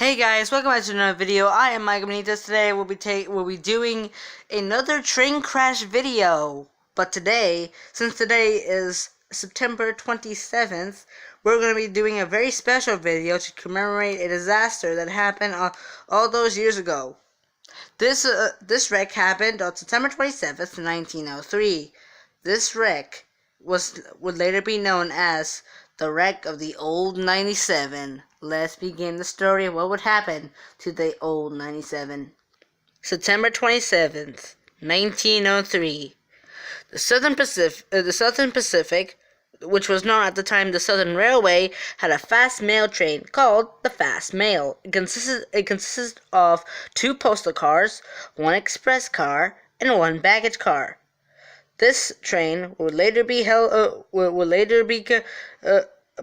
Hey guys, welcome back to another video. I am Mike Benitez. Today we'll be doing another train crash video. But today, since today is September 27th, we're going to be doing a very special video to commemorate a disaster that happened all those years ago. This wreck happened on September 27th, 1903. This wreck would later be known as the wreck of the old 97. Let's begin the story of what would happen to the old 97. September 27th, 1903. The Southern Pacific, which was known at the time the Southern Railway, had a fast mail train called the Fast Mail. It consisted of 2 postal cars, 1 express car, and 1 baggage car. This train would later be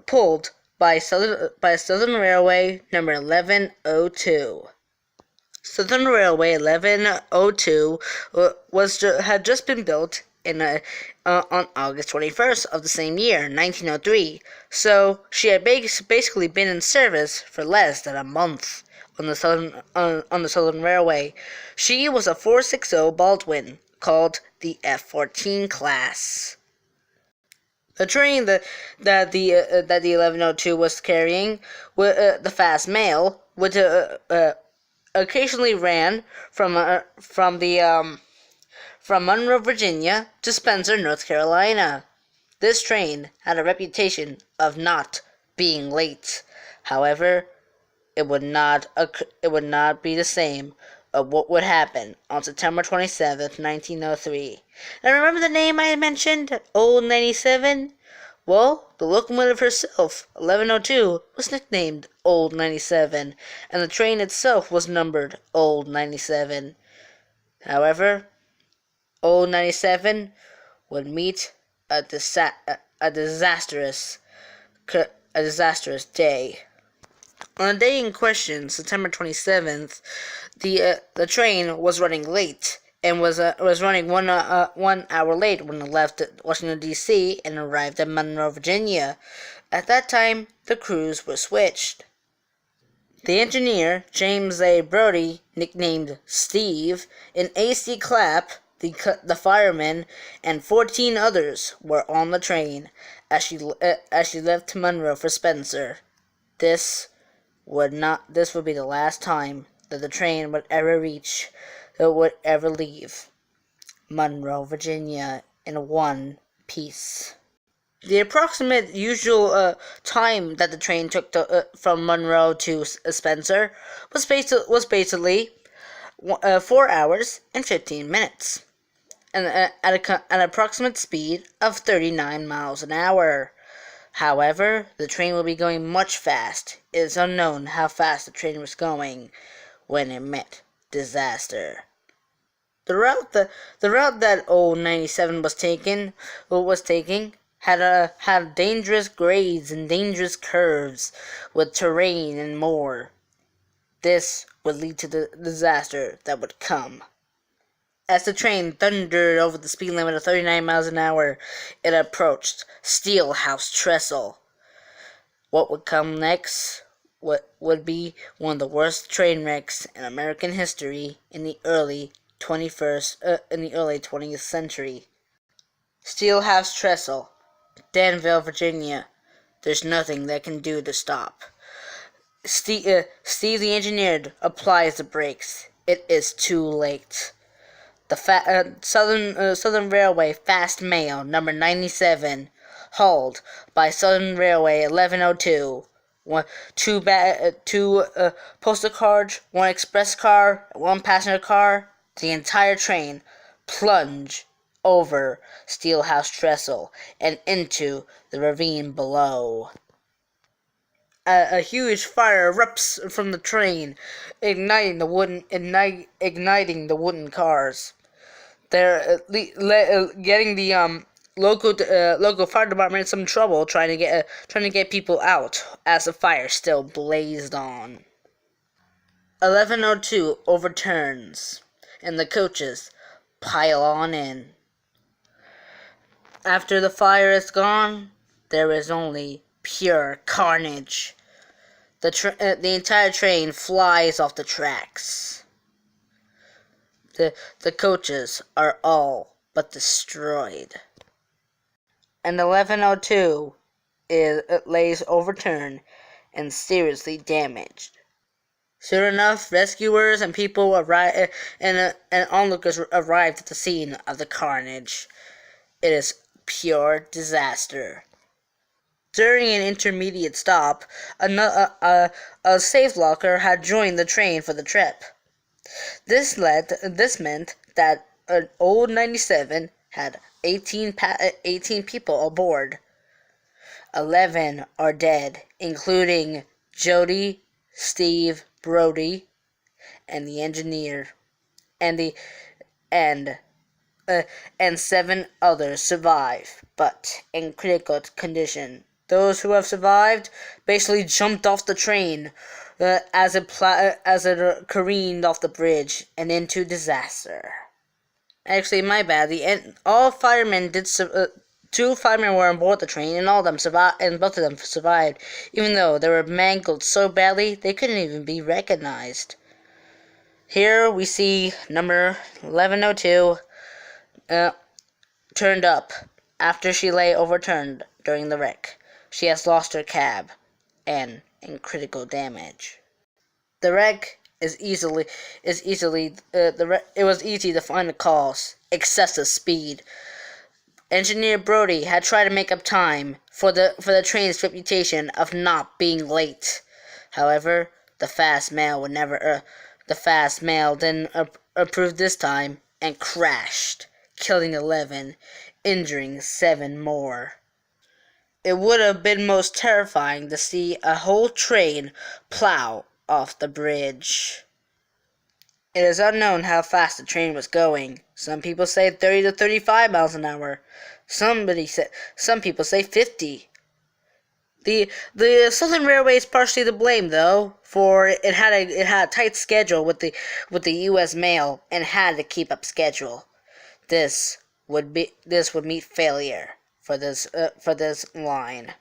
pulled by Southern Railway number 1102. Southern Railway 1102 had just been built on August 21st of the same year, 1903. So she had basically been in service for less than a month on the Southern Railway. She was a 460 Baldwin, called the F-14 class. The train that the 1102 was carrying, the Fast Mail, which occasionally ran from Monroe, Virginia, to Spencer, North Carolina. This train had a reputation of not being late. However, it would not be the same of what would happen on September 27th, 1903. And remember the name I had mentioned, Old 97? Well, the locomotive herself, 1102, was nicknamed Old 97, and the train itself was numbered Old 97. However, Old 97 would meet a disastrous day. On the day in question, September 27th, the train was running late and was running 1 hour late when it left Washington, D.C. and arrived at Monroe, Virginia. At that time, the crews were switched. The engineer, James A. Brody, nicknamed Steve, and A.C. Clapp, the fireman, and 14 others were on the train as she left Monroe for Spencer. This would be the last time that the train would ever leave Monroe, Virginia in one piece. The approximate usual time that the train took from Monroe to Spencer was basically 4 hours and 15 minutes, and at an approximate speed of 39 miles an hour. However, the train will be going much fast. It is unknown how fast the train was going when it met disaster. The route that old 97 was taking had dangerous grades and dangerous curves with terrain and more. This would lead to the disaster that would come. As the train thundered over the speed limit of 39 miles an hour, it approached Steelhouse Trestle. What would come next would be one of the worst train wrecks in American history in the early 20th century. Steelhouse Trestle, Danville, Virginia. There's nothing they can do to stop. Steve the engineer applies the brakes. It is too late. The Southern Railway Fast Mail number 97, hauled by Southern Railway 1102, 2 postal cars, 1 express car, 1 passenger car. The entire train plunged over Steelhouse Trestle and into the ravine below. A huge fire erupts from the train, igniting the wooden cars. They're getting the local fire department in some trouble trying to get people out as the fire still blazed on. 1102 overturns, and the coaches pile on in. After the fire is gone, there is only pure carnage. The entire train flies off the tracks. The coaches are all but destroyed. And 1102 lays overturned and seriously damaged. Soon enough, rescuers and people and onlookers arrived at the scene of the carnage. It is pure disaster. During an intermediate stop, a safe locker had joined the train for the trip. This meant that an old 97 had 18 people aboard. 11 are dead, including Jody, Steve, Brody, and the engineer, and 7 others survive, but in critical condition. Those who have survived basically jumped off the train as it careened off the bridge and into disaster. Actually, my bad. All firemen did. 2 firemen were on board the train, and all of them survived, and both of them survived, even though they were mangled so badly they couldn't even be recognized. Here we see number 1102 turned up after she lay overturned during the wreck. She has lost her cab and in critical damage. The wreck it was easy to find the cause: excessive speed. Engineer Brody had tried to make up time for the train's reputation of not being late. However, the fast mail didn't approve this time and crashed, killing 11, injuring 7 more. It would have been most terrifying to see a whole train plow off the bridge. It is unknown how fast the train was going. Some people say 30 to 35 miles an hour. Some people say 50. The Southern Railway is partially to blame, though, for it had a tight schedule with the U.S. mail and had to keep up schedule. This would meet failure for this line.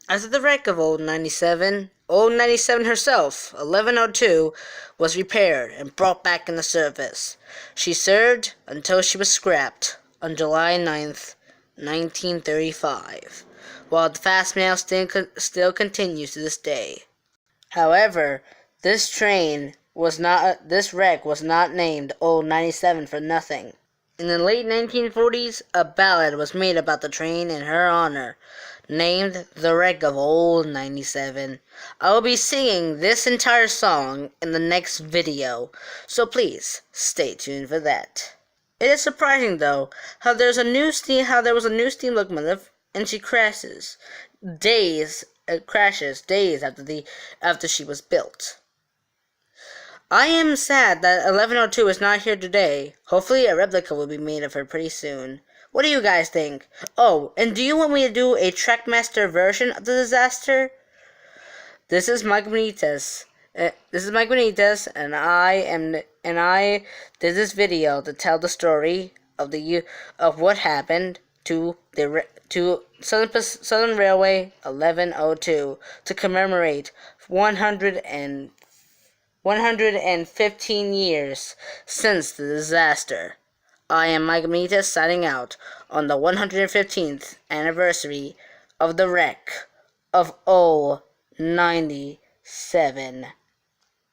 As of the wreck of Old 97 herself, 1102, was repaired and brought back into service. She served until she was scrapped on July 9th, 1935, while the fast mail still continues to this day. However, this wreck was not named Old 97 for nothing. In the late 1940s, a ballad was made about the train in her honor, named The Wreck of Old 97. I will be singing this entire song in the next video, so please stay tuned for that. It is surprising, though, how there was a new steam locomotive and she crashes days after she was built. I am sad that 1102 is not here today. Hopefully a replica will be made of her pretty soon. What do you guys think? Oh, and do you want me to do a Trackmaster version of the disaster? This is Mike Benitez. And I did this video to tell the story of what happened to Southern Railway 1102 to commemorate 115 years since the disaster. I am Mike Benitez signing out on the 115th anniversary of the wreck of 97.